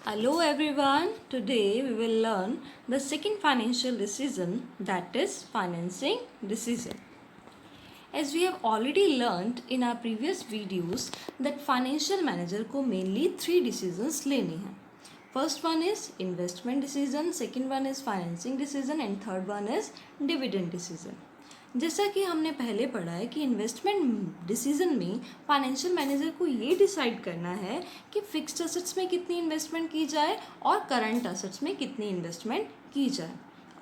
Hello everyone. Today we will learn the second financial decision, that is financing decision. As we have already learned in our previous videos that financial manager को mainly three decisions लेने हैं. First one is investment decision, second one is financing decision and third one is dividend decision. जैसा कि हमने पहले पढ़ा है कि इन्वेस्टमेंट डिसीजन में फाइनेंशियल मैनेजर को ये डिसाइड करना है कि फिक्स्ड असेट्स में कितनी इन्वेस्टमेंट की जाए और करंट असेट्स में कितनी इन्वेस्टमेंट की जाए,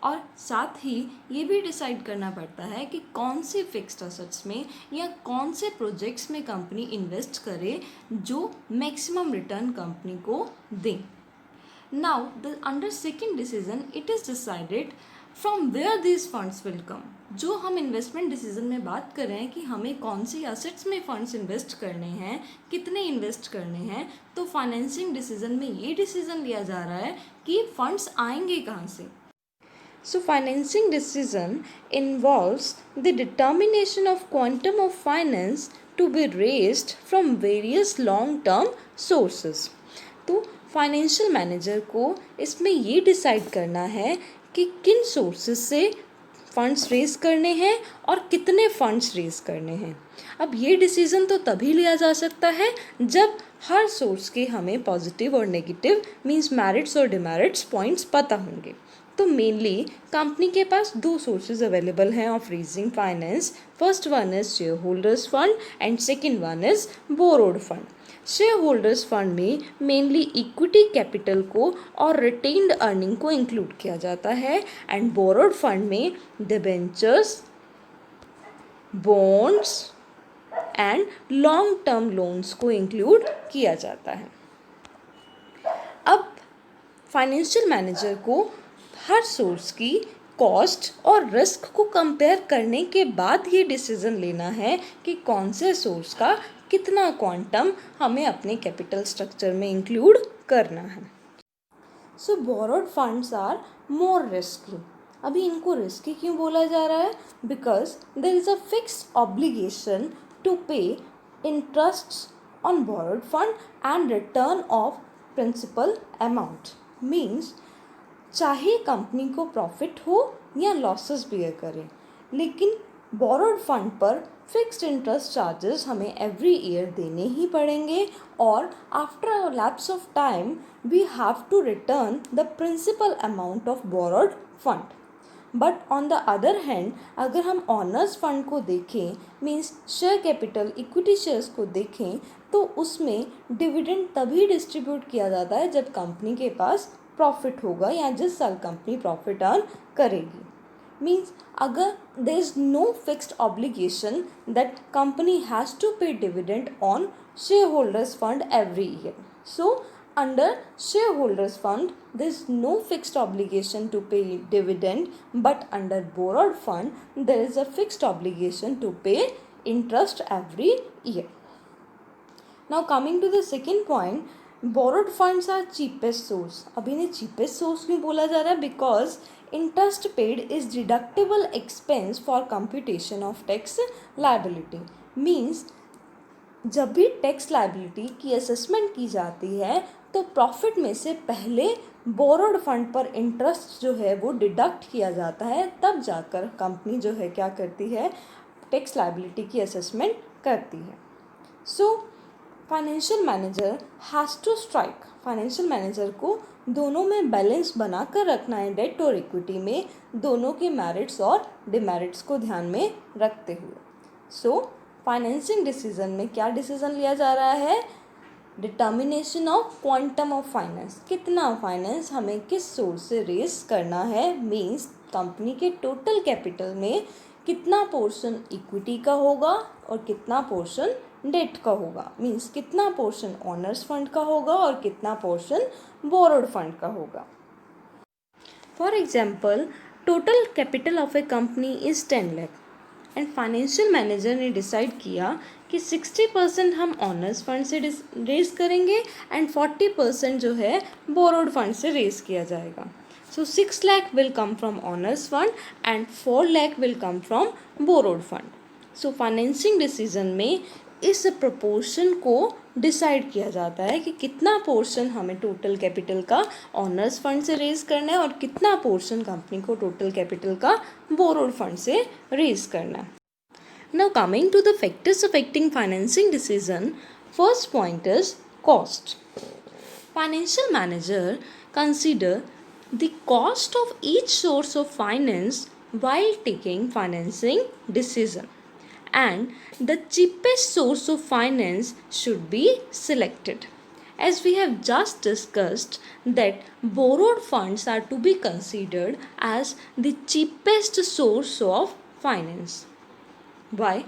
और साथ ही ये भी डिसाइड करना पड़ता है कि कौन से फिक्स्ड असेट्स में या कौन से प्रोजेक्ट्स में कंपनी इन्वेस्ट करे जो मैक्सिमम रिटर्न कंपनी को दें. Now, under second decision, it is decided from where these funds will come. जो हम इन्वेस्टमेंट डिसीजन में बात कर रहे हैं कि हमें कौन सी असेट्स में फंड्स इन्वेस्ट करने हैं, कितने इन्वेस्ट करने हैं, तो फाइनेंसिंग डिसीजन में ये डिसीजन लिया जा रहा है कि फंड्स आएंगे कहाँ से. So financing decision involves the determination of quantum of finance to be raised from various long-term sources. तो फाइनेंशियल मैनेजर को इसमें ये डिसाइड करना है कि किन सोर्सेज से फंड्स रेज करने हैं और कितने फंड्स रेज करने हैं. अब ये डिसीजन तो तभी लिया जा सकता है जब हर सोर्स के हमें पॉजिटिव और नेगेटिव मींस मेरिट्स और डिमेरिट्स पॉइंट्स पता होंगे. तो मेनली कंपनी के पास दो सोर्सेज अवेलेबल हैं of raising finance. First one is share holders fund and second one is borrowed fund. Share holders fund में मेनली इक्विटी कैपिटल को और रिटेन्ड अर्निंग को इंक्लूड किया जाता है एंड बोरोड फंड में debentures, bonds and long term loans को include किया जाता है. अब फाइनेंशियल मैनेजर को हर सोर्स की कॉस्ट और रिस्क को कंपेयर करने के बाद ये डिसीजन लेना है कि कौन से सोर्स का कितना क्वांटम हमें अपने कैपिटल स्ट्रक्चर में इंक्लूड करना है. So borrowed funds are more risky. अभी इनको रिस्की क्यों बोला जा रहा है? Because there is a fixed obligation to pay interest on borrowed fund and return of principal amount. Means चाहे कंपनी को प्रॉफिट हो या लॉसेस बियर करे, लेकिन बोरोड फंड पर फिक्स्ड इंटरेस्ट चार्जेस हमें एवरी ईयर देने ही पड़ेंगे और after a lapse of time we have to return the principal amount of borrowed fund. But on the other hand अगर हम ऑनर्स फंड को देखें means share capital equity shares को देखें तो उसमें डिविडेंड तभी डिस्ट्रीब्यूट किया जाता है जब कंपनी के पास प्रॉफिट होगा या जिस साल कंपनी प्रॉफिट अर्न करेगी. मीन्स अगर there is no fixed obligation that company has to pay dividend on share holders fund every year. So under share holders fund there is no fixed obligation to pay dividend, but under borrowed fund there is a fixed obligation to pay interest every year. Now coming to the second point, borrowed funds are cheapest source. अब इन्हें cheapest source क्यों बोला जा रहा है? Because interest paid is deductible expense for computation of tax liability. Means जब भी tax liability की असेसमेंट की जाती है तो प्रॉफिट में से पहले बोरोड फंड पर इंटरेस्ट जो है वो डिडक्ट किया जाता है, तब जाकर कंपनी जो है क्या करती है, टैक्स लायबिलिटी की असेसमेंट करती है. So financial manager has to strike. Financial manager को दोनों में बैलेंस बनाकर रखना है, डेट और इक्विटी में दोनों के मेरिट्स और डिमेरिट्स को ध्यान में रखते हुए. सो फाइनेंसिंग डिसीजन में क्या डिसीजन लिया जा रहा है? Determination of quantum of finance. कितना फाइनेंस हमें किस सोर्स से रेज करना है. मीन्स कंपनी के टोटल कैपिटल में कितना पोर्शन इक्विटी का होगा और कितना पोर्शन डेट का होगा. मीन्स कितना पोर्शन ऑनर्स फंड का होगा और कितना पोर्शन बोरोड फंड का होगा. For example total capital of A company is 10 lakh and financial manager ने डिसाइड किया कि 60% हम ऑनर्स फंड से रेज करेंगे एंड 40% जो है बोरोड फंड से रेज किया जाएगा. सो 6 lakh will come from honors fund and 4 lakh will come from borrowed fund. So financing decision में इस प्रोपोर्शन को डिसाइड किया जाता है कि कितना पोर्शन हमें टोटल कैपिटल का ऑनर्स फंड से रेज करना है और कितना पोर्शन कंपनी को टोटल कैपिटल का बोरोड फंड से रेज करना है. Now coming to the factors affecting financing decision, first point is cost. Financial manager consider the cost of each source of finance while taking financing decision, and the cheapest source of finance should be selected. As we have just discussed that borrowed funds are to be considered as the cheapest source of finance. Why?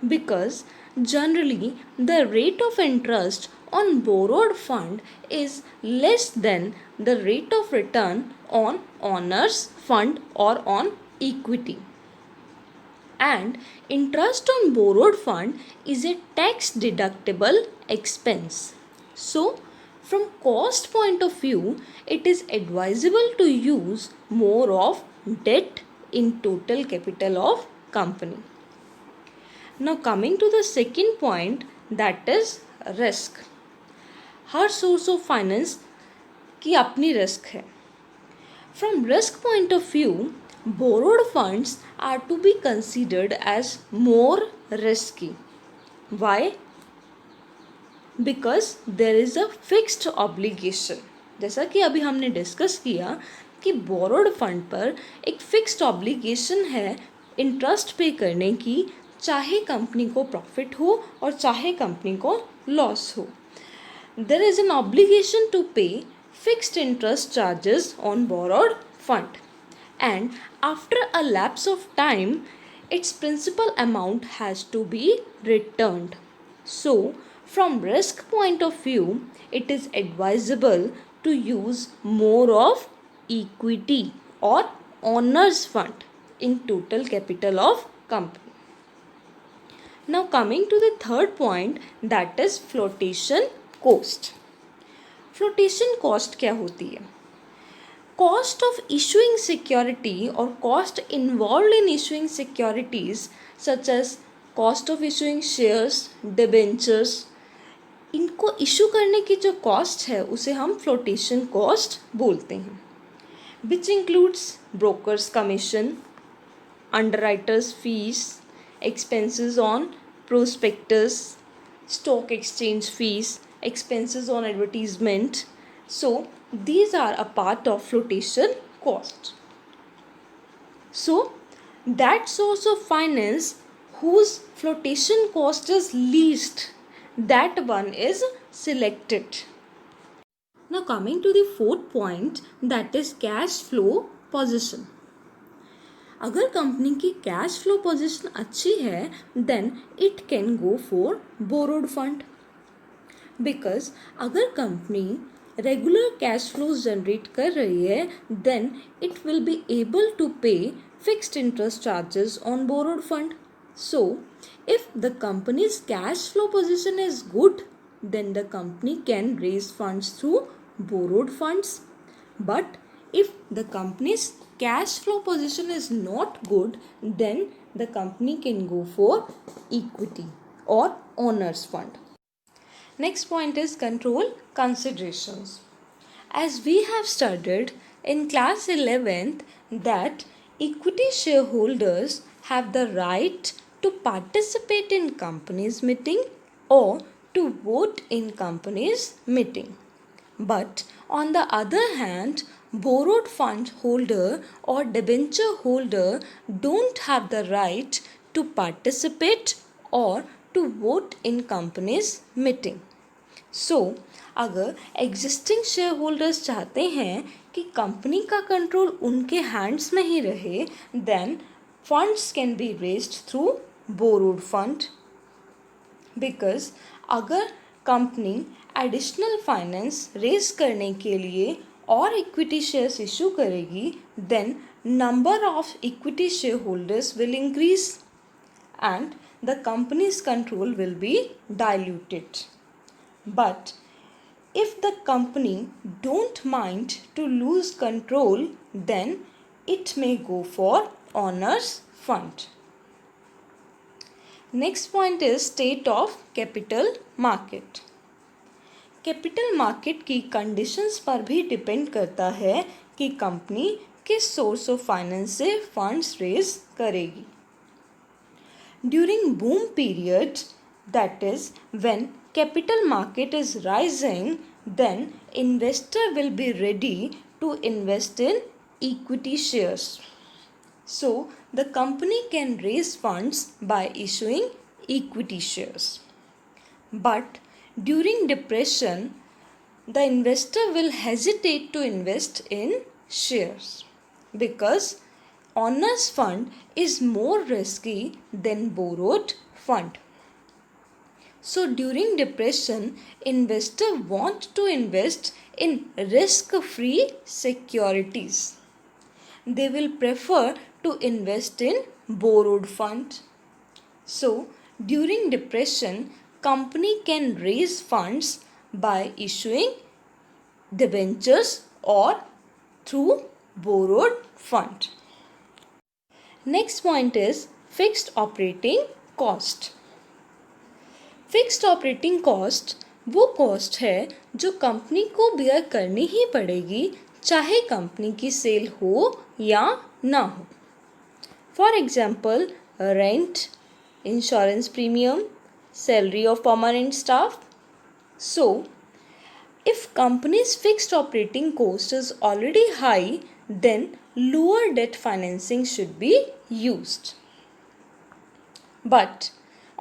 Because generally the rate of interest on borrowed fund is less than the rate of return on owner's fund or on equity. And interest on borrowed fund is a tax deductible expense. So from cost point of view, it is advisable to use more of debt in total capital of company. Now coming to the second point, that is risk. Her source of finance की अपनी risk है. From risk point of view, borrowed funds are to be considered as more risky. Why? Because there is a fixed obligation. जैसा कि अभी हमने discuss किया कि borrowed fund पर एक fixed obligation है इंटरेस्ट पे करने की, चाहे कंपनी को प्रॉफिट हो और चाहे कंपनी को लॉस हो. There is an obligation to pay fixed interest charges on borrowed fund, and after a lapse of time its principal amount has to be returned. So from risk point of view, it is advisable to use more of equity or owners fund in total capital of company. Now coming to the third point, that is flotation cost. Flotation cost क्या होती है? Cost of issuing security or cost involved in issuing securities such as cost of issuing shares, debentures, इनको issue करने की जो cost है उसे हम फ्लोटेशन कॉस्ट बोलते हैं, which includes brokers commission, underwriters fees, expenses on prospectus, stock exchange fees, expenses on advertisement. So these are a part of flotation cost. So that source of finance whose flotation cost is least, that one is selected. Now coming to the fourth point, that is cash flow position. अगर company की cash flow position अच्छी है then it can go for borrowed fund. Because अगर company regular cash flows generate कर रही है then it will be able to pay fixed interest charges on borrowed fund. So if the company's cash flow position is good then the company can raise funds through borrowed funds. But if the company's cash flow position is not good, then the company can go for equity or owners fund. Next point is control considerations. As we have studied in class 11th that equity shareholders have the right to participate in company's meeting or to vote in company's meeting. But on the other hand, borrowed fund holder or debenture holder don't have the right to participate or to vote in company's meeting. So अगर existing share holders चाहते हैं कि company का control उनके hands में ही रहे then funds can be raised through borrowed fund. Because अगर कंपनी एडिशनल फाइनेंस रेज करने के लिए और इक्विटी शेयर्स इशू करेगी then number of equity share holders will increase and the company's control will be diluted. But if the company don't mind to lose control, then it may go for owners fund. Next point is state of capital market. Capital market की conditions पर भी depend करता है कि company किस source of finance से funds raise करेगी. During boom period, that is when capital market is rising, then investor will be ready to invest in equity shares. So the company can raise funds by issuing equity shares. But during depression, the investor will hesitate to invest in shares because owner's fund is more risky than borrowed fund. So during depression, investors want to invest in risk-free securities. They will prefer to invest in borrowed fund. So during depression, company can raise funds by issuing debentures or through borrowed fund. Next point is fixed operating cost. Fixed operating cost वो cost है जो company को beer करनी ही पड़ेगी, चाहे company की cell हो या ना हो. For example rent, insurance premium, salary of permanent staff. So if company's fixed operating cost is already high, then lower debt financing should be used. But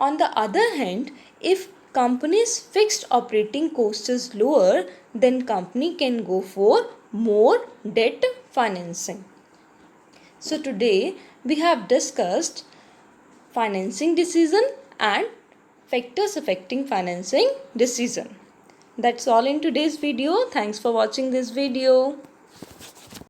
on the other hand, if company's fixed operating cost is lower, then company can go for more debt financing. So today we have discussed financing decision and factors affecting financing decision. That's all in today's video. Thanks for watching this video.